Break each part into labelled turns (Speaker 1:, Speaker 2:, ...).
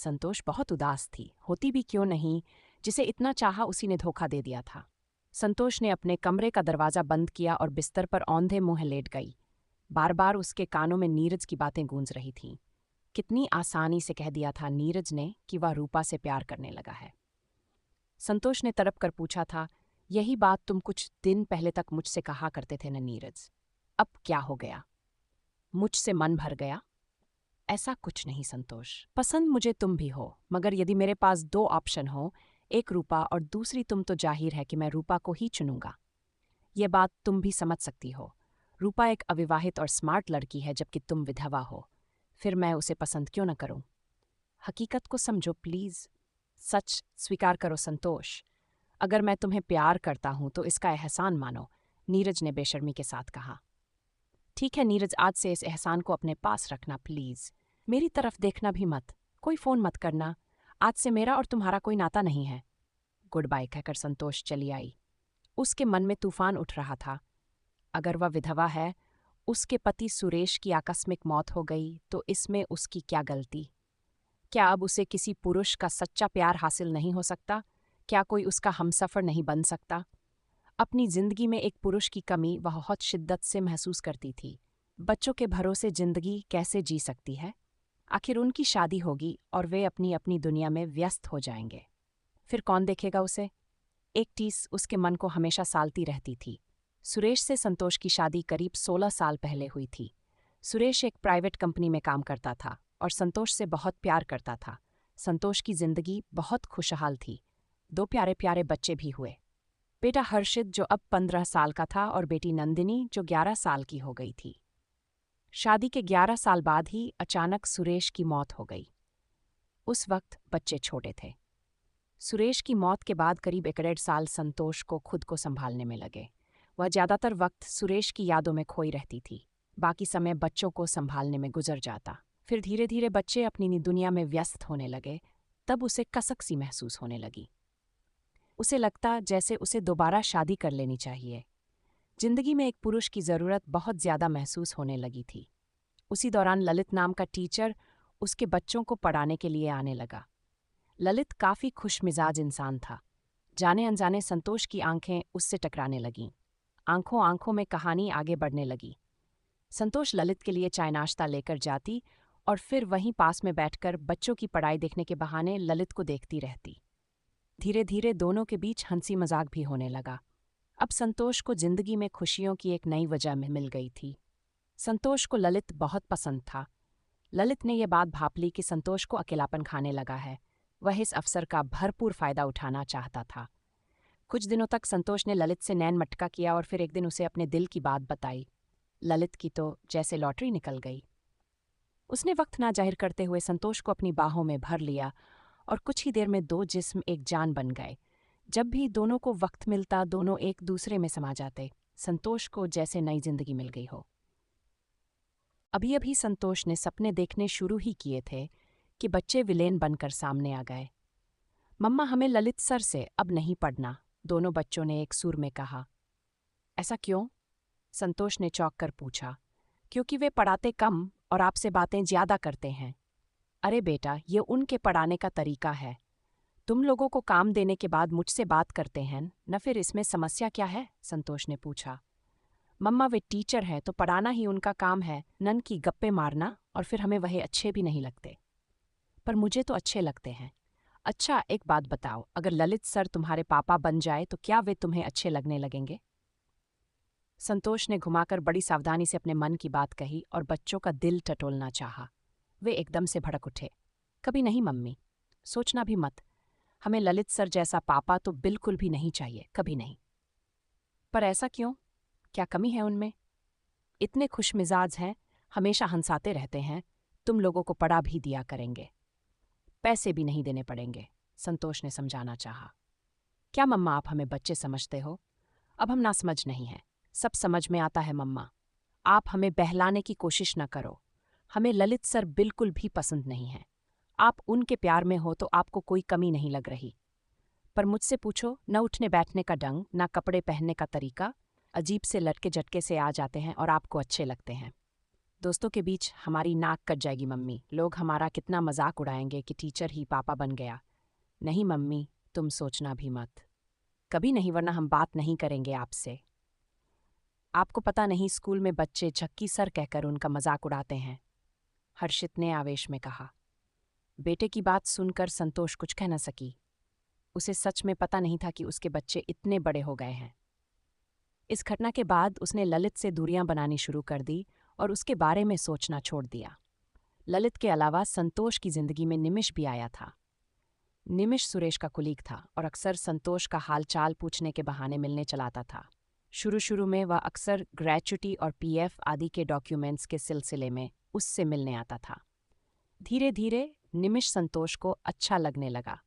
Speaker 1: संतोष बहुत उदास थी, होती भी क्यों नहीं, जिसे इतना चाहा उसी ने धोखा दे दिया था। संतोष ने अपने कमरे का दरवाज़ा बंद किया और बिस्तर पर औंधे मुंह लेट गई। बार बार उसके कानों में नीरज की बातें गूंज रही थीं। कितनी आसानी से कह दिया था नीरज ने कि वह रूपा से प्यार करने लगा है। संतोष ने तड़प कर पूछा था, यही बात तुम कुछ दिन पहले तक मुझसे कहा करते थे न नीरज? अब क्या हो गया? मुझसे मन भर गया? ऐसा कुछ नहीं संतोष, पसंद मुझे तुम भी हो, मगर यदि मेरे पास दो ऑप्शन हो, एक रूपा और दूसरी तुम, तो जाहिर है कि मैं रूपा को ही चुनूंगा। ये बात तुम भी समझ सकती हो। रूपा एक अविवाहित और स्मार्ट लड़की है, जबकि तुम विधवा हो। फिर मैं उसे पसंद क्यों न करूं? हकीकत को समझो प्लीज। सच स्वीकार करो संतोष। अगर मैं तुम्हें प्यार करता हूं तो इसका एहसान मानो, नीरज ने बेशर्मी के साथ कहा। ठीक है नीरज, आज से इस एहसान को अपने पास रखना प्लीज। मेरी तरफ देखना भी मत, कोई फोन मत करना। आज से मेरा और तुम्हारा कोई नाता नहीं है। गुड बाय कहकर संतोष चली आई। उसके मन में तूफान उठ रहा था। अगर वह विधवा है, उसके पति सुरेश की आकस्मिक मौत हो गई, तो इसमें उसकी क्या गलती? क्या अब उसे किसी पुरुष का सच्चा प्यार हासिल नहीं हो सकता? क्या कोई उसका हमसफर नहीं बन सकता? अपनी जिंदगी में एक पुरुष की कमी वह बहुत शिद्दत से महसूस करती थी। बच्चों के भरोसे जिंदगी कैसे जी सकती है? आखिर उनकी शादी होगी और वे अपनी अपनी दुनिया में व्यस्त हो जाएंगे। फिर कौन देखेगा उसे? एक टीस उसके मन को हमेशा सालती रहती थी। सुरेश से संतोष की शादी करीब 16 साल पहले हुई थी। सुरेश एक प्राइवेट कंपनी में काम करता था और संतोष से बहुत प्यार करता था। संतोष की जिंदगी बहुत खुशहाल थी। 2 प्यारे प्यारे बच्चे भी हुए। बेटा हर्षित जो अब 15 साल का था और बेटी नंदिनी जो 11 साल की हो गई थी। शादी के 11 साल बाद ही अचानक सुरेश की मौत हो गई। उस वक्त बच्चे छोटे थे। सुरेश की मौत के बाद करीब 1.5 साल संतोष को खुद को संभालने में लगे। वह ज्यादातर वक्त सुरेश की यादों में खोई रहती थी। बाकी समय बच्चों को संभालने में गुजर जाता। फिर धीरे धीरे बच्चे अपनी दुनिया में व्यस्त होने लगे। तब उसे कसक सी महसूस होने लगी। उसे लगता जैसे उसे दोबारा शादी कर लेनी चाहिए। जिंदगी में एक पुरुष की जरूरत बहुत ज्यादा महसूस होने लगी थी। उसी दौरान ललित नाम का टीचर उसके बच्चों को पढ़ाने के लिए आने लगा। ललित काफी खुशमिजाज इंसान था। जाने अनजाने संतोष की आंखें उससे टकराने लगीं। आंखों आंखों में कहानी आगे बढ़ने लगी। संतोष ललित के लिए चाय नाश्ता लेकर जाती और फिर वहीं पास में बैठकर बच्चों की पढ़ाई देखने के बहाने ललित को देखती रहती। धीरे धीरे दोनों के बीच हंसी मजाक भी होने लगा। अब संतोष को जिंदगी में खुशियों की एक नई वजह मिल गई थी। संतोष को ललित बहुत पसंद था। ललित ने यह बात भांप ली कि संतोष को अकेलापन खाने लगा है। वह इस अवसर का भरपूर फायदा उठाना चाहता था। कुछ दिनों तक संतोष ने ललित से नैन मटका किया और फिर एक दिन उसे अपने दिल की बात बताई। ललित की तो जैसे लॉटरी निकल गई। उसने वक्त ना जाहिर करते हुए संतोष को अपनी बाहों में भर लिया और कुछ ही देर में 2 जिस्म एक जान बन गए। जब भी दोनों को वक्त मिलता, दोनों एक दूसरे में समा जाते। संतोष को जैसे नई जिंदगी मिल गई हो। अभी अभी संतोष ने सपने देखने शुरू ही किए थे कि बच्चे विलेन बनकर सामने आ गए। मम्मा, हमें ललित सर से अब नहीं पढ़ना, दोनों बच्चों ने एक सुर में कहा। ऐसा क्यों? संतोष ने चौंक कर पूछा। क्योंकि वे पढ़ाते कम और आपसे बातें ज्यादा करते हैं। अरे बेटा, ये उनके पढ़ाने का तरीका है। तुम लोगों को काम देने के बाद मुझसे बात करते हैं न, फिर इसमें समस्या क्या है? संतोष ने पूछा। मम्मा, वे टीचर हैं तो पढ़ाना ही उनका काम है, नन की गप्पे मारना, और फिर हमें वह अच्छे भी नहीं लगते। पर मुझे तो अच्छे लगते हैं। अच्छा एक बात बताओ, अगर ललित सर तुम्हारे पापा बन जाए तो क्या वे तुम्हें अच्छे लगने लगेंगे? संतोष ने घुमाकर बड़ी सावधानी से अपने मन की बात कही और बच्चों का दिल टटोलना चाहा। वे एकदम से भड़क उठे। कभी नहीं मम्मी, सोचना भी मत। हमें ललित सर जैसा पापा तो बिल्कुल भी नहीं चाहिए, कभी नहीं। पर ऐसा क्यों? क्या कमी है उनमें? इतने खुशमिजाज हैं, हमेशा हंसाते रहते हैं। तुम लोगों को पढ़ा भी दिया करेंगे, पैसे भी नहीं देने पड़ेंगे, संतोष ने समझाना चाहा। क्या मम्मा, आप हमें बच्चे समझते हो? अब हम ना समझ नहीं हैं, सब समझ में आता है मम्मा। आप हमें बहलाने की कोशिश न करो। हमें ललित सर बिल्कुल भी पसंद नहीं है। आप उनके प्यार में हो तो आपको कोई कमी नहीं लग रही। पर मुझसे पूछो, न उठने बैठने का ढंग, न कपड़े पहनने का तरीका, अजीब से लटके झटके से आ जाते हैं और आपको अच्छे लगते हैं। दोस्तों के बीच हमारी नाक कट जाएगी मम्मी। लोग हमारा कितना मजाक उड़ाएंगे कि टीचर ही पापा बन गया। नहीं मम्मी, तुम सोचना भी मत। कभी नहीं, वरना हम बात नहीं करेंगे आपसे। आपको पता नहीं, स्कूल में बच्चे झक्की सर कहकर उनका मजाक उड़ाते हैं, हर्षित ने आवेश में कहा। बेटे की बात सुनकर संतोष कुछ कह न सकी। उसे सच में पता नहीं था कि उसके बच्चे इतने बड़े हो गए हैं। इस घटना के बाद उसने ललित से दूरियां बनानी शुरू कर दी और उसके बारे में सोचना छोड़ दिया। ललित के अलावा संतोष की जिंदगी में निमिष भी आया था। निमिष सुरेश का कुलीग था और अक्सर संतोष का हालचाल पूछने के बहाने मिलने चलाता था। शुरू शुरू में वह अक्सर ग्रेच्युटी और पीएफ आदि के डॉक्यूमेंट्स के सिलसिले में उससे मिलने आता था। धीरे धीरे निमिष संतोष को अच्छा लगने लगा।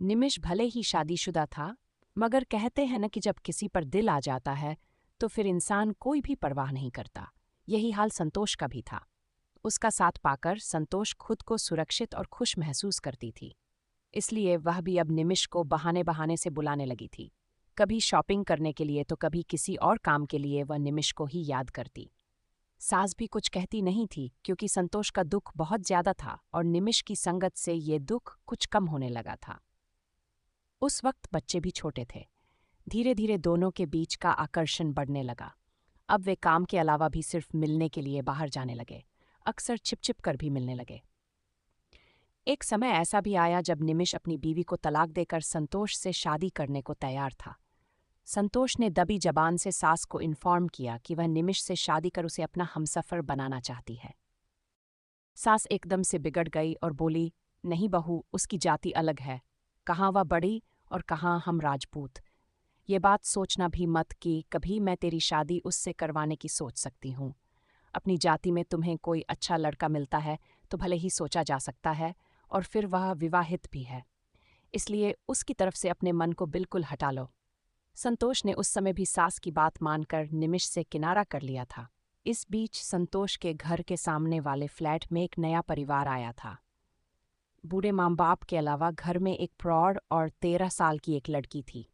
Speaker 1: निमिष भले ही शादीशुदा था, मगर कहते हैं न कि जब किसी पर दिल आ जाता है तो फिर इंसान कोई भी परवाह नहीं करता। यही हाल संतोष का भी था। उसका साथ पाकर संतोष खुद को सुरक्षित और खुश महसूस करती थी। इसलिए वह भी अब निमिष को बहाने बहाने से बुलाने लगी थी। कभी शॉपिंग करने के लिए तो कभी किसी और काम के लिए वह निमिष को ही याद करती। सास भी कुछ कहती नहीं थी, क्योंकि संतोष का दुख बहुत ज्यादा था और निमिष की संगत से ये दुख कुछ कम होने लगा था। उस वक्त बच्चे भी छोटे थे। धीरे धीरे दोनों के बीच का आकर्षण बढ़ने लगा। अब वे काम के अलावा भी सिर्फ मिलने के लिए बाहर जाने लगे। अक्सर छिप छिप कर भी मिलने लगे। एक समय ऐसा भी आया जब निमिष अपनी बीवी को तलाक देकर संतोष से शादी करने को तैयार था। संतोष ने दबी जबान से सास को इन्फॉर्म किया कि वह निमिष से शादी कर उसे अपना हमसफर बनाना चाहती है। सास एकदम से बिगड़ गई और बोली, नहीं बहू, उसकी जाति अलग है। कहाँ वह बड़ी और कहाँ हम राजपूत। ये बात सोचना भी मत कि कभी मैं तेरी शादी उससे करवाने की सोच सकती हूँ। अपनी जाति में तुम्हें कोई अच्छा लड़का मिलता है तो भले ही सोचा जा सकता है, और फिर वह विवाहित भी है, इसलिए उसकी तरफ से अपने मन को बिल्कुल हटा लो। संतोष ने उस समय भी सास की बात मानकर निमिष से किनारा कर लिया था। इस बीच संतोष के घर के सामने वाले फ्लैट में एक नया परिवार आया था। बूढ़े माँ बाप के अलावा घर में एक प्रौढ़ और 13 साल की एक लड़की थी।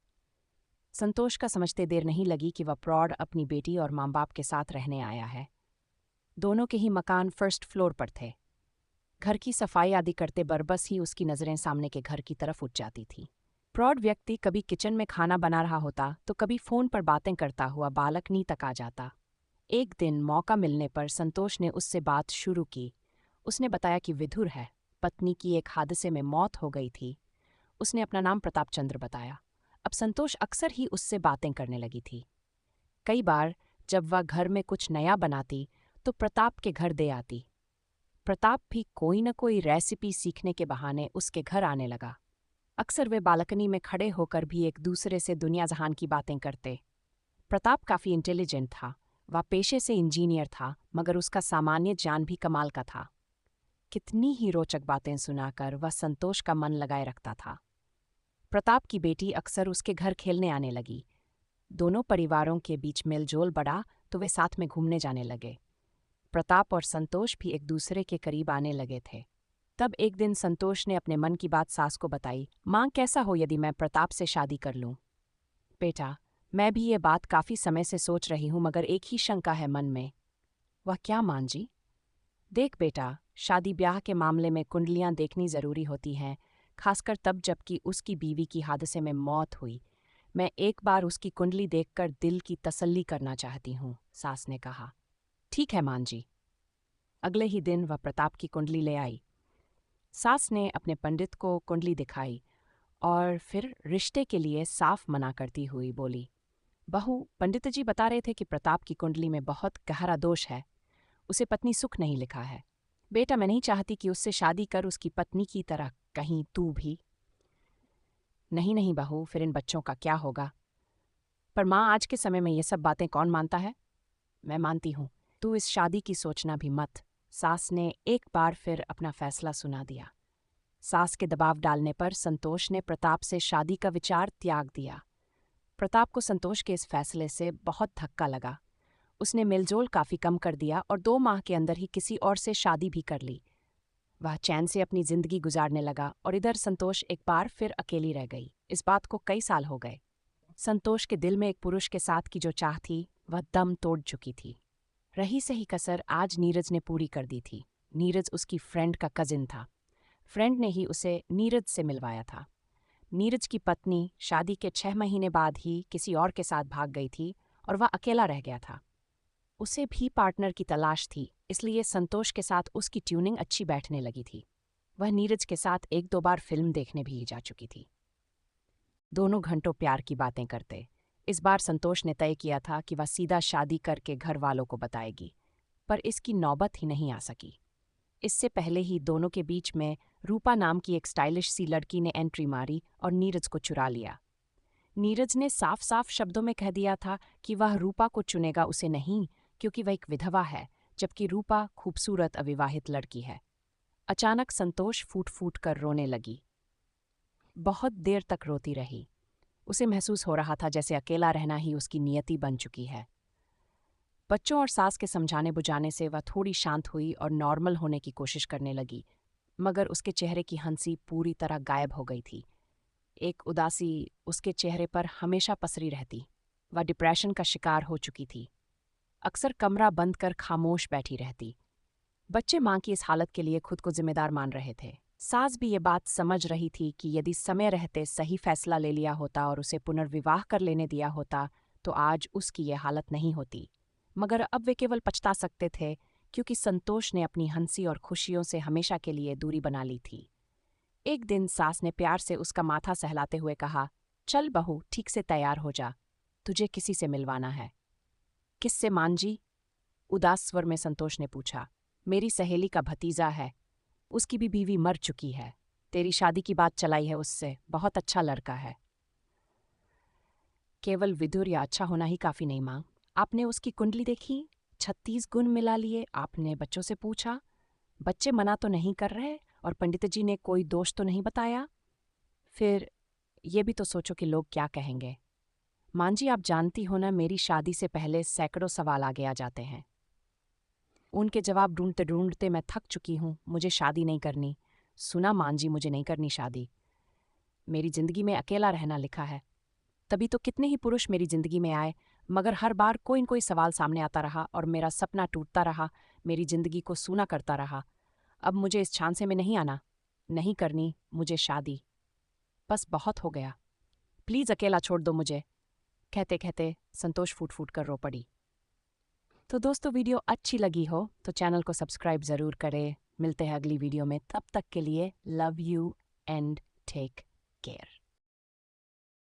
Speaker 1: संतोष का समझते देर नहीं लगी कि वह प्रौढ़ अपनी बेटी और माँ बाप के साथ रहने आया है। दोनों के ही मकान फर्स्ट फ्लोर पर थे। घर की सफाई आदि करते बरबस ही उसकी नजरें सामने के घर की तरफ उठ जाती थी। प्रौढ़ व्यक्ति कभी किचन में खाना बना रहा होता तो कभी फोन पर बातें करता हुआ बालकनी तक आ जाता। एक दिन मौका मिलने पर संतोष ने उससे बात शुरू की। उसने बताया कि विधुर है, पत्नी की एक हादसे में मौत हो गई थी। उसने अपना नाम प्रताप चंद्र बताया। अब संतोष अक्सर ही उससे बातें करने लगी थी। कई बार जब वह घर में कुछ नया बनाती तो प्रताप के घर दे आती। प्रताप भी कोई न कोई रेसिपी सीखने के बहाने उसके घर आने लगा। अक्सर वे बालकनी में खड़े होकर भी एक दूसरे से दुनिया जहान की बातें करते। प्रताप काफ़ी इंटेलिजेंट था। वह पेशे से इंजीनियर था, मगर उसका सामान्य ज्ञान भी कमाल का था। कितनी ही रोचक बातें सुनाकर वह संतोष का मन लगाए रखता था। प्रताप की बेटी अक्सर उसके घर खेलने आने लगी। दोनों परिवारों के बीच मेलजोल बढ़ा तो वे साथ में घूमने जाने लगे। प्रताप और संतोष भी एक दूसरे के करीब आने लगे थे। तब एक दिन संतोष ने अपने मन की बात सास को बताई। माँ, कैसा हो यदि मैं प्रताप से शादी कर लूं? बेटा, मैं भी ये बात काफ़ी समय से सोच रही हूँ, मगर एक ही शंका है मन में। वह क्या माँ जी? देख बेटा, शादी ब्याह के मामले में कुंडलियाँ देखनी ज़रूरी होती हैं, खासकर तब जबकि उसकी बीवी की हादसे में मौत हुई। मैं एक बार उसकी कुंडली देखकर दिल की तसल्ली करना चाहती हूँ, सास ने कहा। ठीक है माँ जी। अगले ही दिन वह प्रताप की कुंडली ले आई। सास ने अपने पंडित को कुंडली दिखाई और फिर रिश्ते के लिए साफ मना करती हुई बोली, बहू, पंडित जी बता रहे थे कि प्रताप की कुंडली में बहुत गहरा दोष है। उसे पत्नी सुख नहीं लिखा है। बेटा, मैं नहीं चाहती कि उससे शादी कर उसकी पत्नी की तरह कहीं तू भी। नहीं नहीं बहू, फिर इन बच्चों का क्या होगा? पर माँ, आज के समय में ये सब बातें कौन मानता है? मैं मानती हूँ। तू इस शादी की सोचना भी मत। सास ने एक बार फिर अपना फैसला सुना दिया। सास के दबाव डालने पर संतोष ने प्रताप से शादी का विचार त्याग दिया। प्रताप को संतोष के इस फैसले से बहुत धक्का लगा। उसने मिलजोल काफ़ी कम कर दिया और 2 माह के अंदर ही किसी और से शादी भी कर ली। वह चैन से अपनी जिंदगी गुजारने लगा और इधर संतोष एक बार फिर अकेली रह गई। इस बात को कई साल हो गए। संतोष के दिल में एक पुरुष के साथ की जो चाह थी वह दम तोड़ चुकी थी। रही सही कसर आज नीरज ने पूरी कर दी थी। नीरज उसकी फ्रेंड का कजिन था। फ्रेंड ने ही उसे नीरज से मिलवाया था। नीरज की पत्नी शादी के 6 महीने बाद ही किसी और के साथ भाग गई थी और वह अकेला रह गया था। उसे भी पार्टनर की तलाश थी, इसलिए संतोष के साथ उसकी ट्यूनिंग अच्छी बैठने लगी थी। वह नीरज के साथ 1-2 बार फिल्म देखने भी जा चुकी थी। दोनों घंटों प्यार की बातें करते। इस बार संतोष ने तय किया था कि वह सीधा शादी करके घर वालों को बताएगी, पर इसकी नौबत ही नहीं आ सकी। इससे पहले ही दोनों के बीच में रूपा नाम की एक स्टाइलिश सी लड़की ने एंट्री मारी और नीरज को चुरा लिया। नीरज ने साफ साफ शब्दों में कह दिया था कि वह रूपा को चुनेगा, उसे नहीं, क्योंकि वह एक विधवा है, जबकि रूपा खूबसूरत अविवाहित लड़की है। अचानक संतोष फूट फूट कर रोने लगी। बहुत देर तक रोती रही। उसे महसूस हो रहा था जैसे अकेला रहना ही उसकी नियति बन चुकी है। बच्चों और सास के समझाने बुझाने से वह थोड़ी शांत हुई और नॉर्मल होने की कोशिश करने लगी, मगर उसके चेहरे की हंसी पूरी तरह गायब हो गई थी। एक उदासी उसके चेहरे पर हमेशा पसरी रहती। वह डिप्रेशन का शिकार हो चुकी थी। अक्सर कमरा बंद कर खामोश बैठी रहती। बच्चे मां की इस हालत के लिए खुद को जिम्मेदार मान रहे थे। सास भी ये बात समझ रही थी कि यदि समय रहते सही फैसला ले लिया होता और उसे पुनर्विवाह कर लेने दिया होता तो आज उसकी ये हालत नहीं होती। मगर अब वे केवल पछता सकते थे, क्योंकि संतोष ने अपनी हंसी और खुशियों से हमेशा के लिए दूरी बना ली थी। एक दिन सास ने प्यार से उसका माथा सहलाते हुए कहा, चल बहू, ठीक से तैयार हो जा, तुझे किसी से मिलवाना है। किससे मान जी? उदास स्वर में संतोष ने पूछा। मेरी सहेली का भतीजा है, उसकी भी बीवी मर चुकी है। तेरी शादी की बात चलाई है उससे, बहुत अच्छा लड़का है। केवल विदुर या अच्छा होना ही काफी नहीं मां। आपने उसकी कुंडली देखी? 36 गुण मिला लिए। आपने बच्चों से पूछा? बच्चे मना तो नहीं कर रहे और पंडित जी ने कोई दोष तो नहीं बताया? फिर ये भी तो सोचो कि लोग क्या कहेंगे। मां जी, आप जानती हो ना, मेरी शादी से पहले सैकड़ों सवाल आगे आ जाते हैं। उनके जवाब ढूंढते ढूंढते मैं थक चुकी हूँ। मुझे शादी नहीं करनी। सुना मां जी, मुझे नहीं करनी शादी। मेरी जिंदगी में अकेला रहना लिखा है। तभी तो कितने ही पुरुष मेरी जिंदगी में आए, मगर हर बार कोई न कोई सवाल सामने आता रहा और मेरा सपना टूटता रहा, मेरी जिंदगी को सूना करता रहा। अब मुझे इस झांसे में नहीं आना, नहीं करनी मुझे शादी। बस बहुत हो गया, प्लीज अकेला छोड़ दो मुझे। कहते कहते संतोष फूट फूट कर रो पड़ी। तो दोस्तों, वीडियो अच्छी लगी हो तो चैनल को सब्सक्राइब ज़रूर करें। मिलते हैं अगली वीडियो में, तब तक के लिए love you and take care.